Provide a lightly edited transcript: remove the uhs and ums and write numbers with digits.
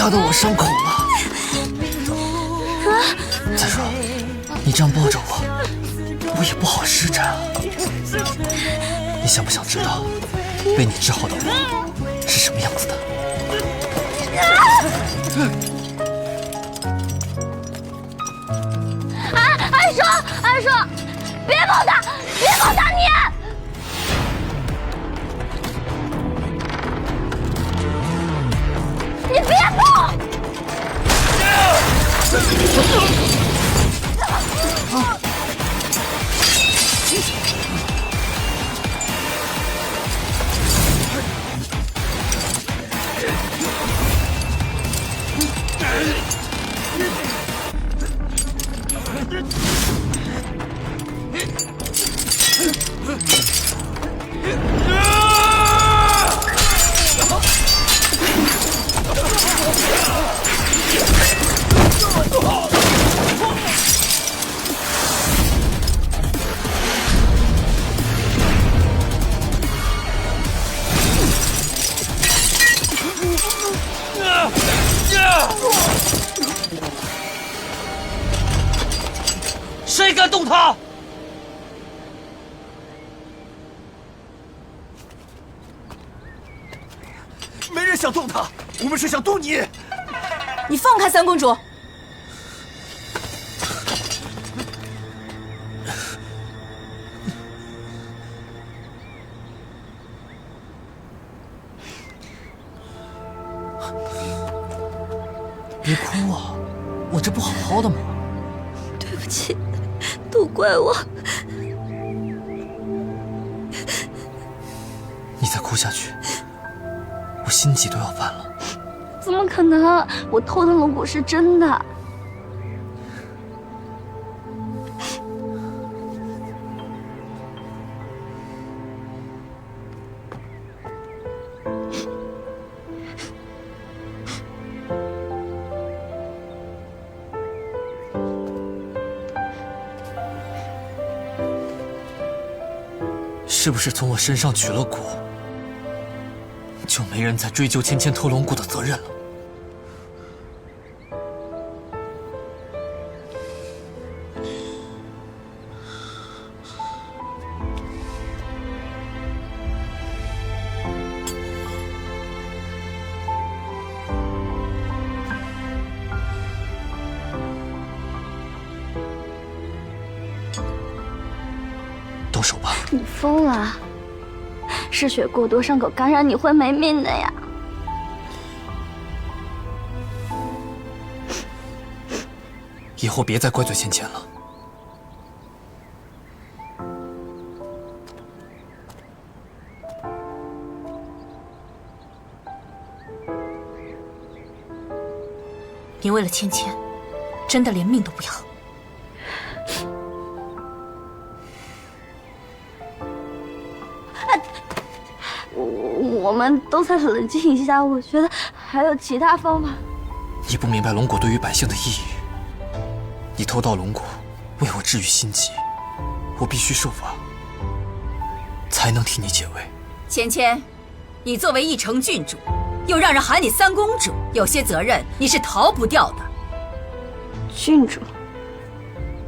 压得我伤口了。再说，你这样抱着我也不好施展啊。你想不想知道被你治好的我是什么样子的？安叔，别碰他，别碰他！你别碰！谁敢动他？没人想动他，我们是想动你。你放开三公主！别哭啊，我这不好好的吗？对不起，都怪我。你再哭下去，我心悸都要犯了。怎么可能？我偷的龙骨是真的。是不是从我身上取了骨，就没人再追究芊芊偷龙骨的责任了？动手吧！你疯了？失血过多，伤口感染，你会没命的呀！以后别再怪罪芊芊了。你为了芊芊，真的连命都不要？我们都再冷静一下，我觉得还有其他方法。你不明白龙骨对于百姓的意义。你偷盗龙骨，为我治愈心疾，我必须受罚，才能替你解围。芊芊，你作为义城郡主，又让人喊你三公主，有些责任你是逃不掉的。郡主，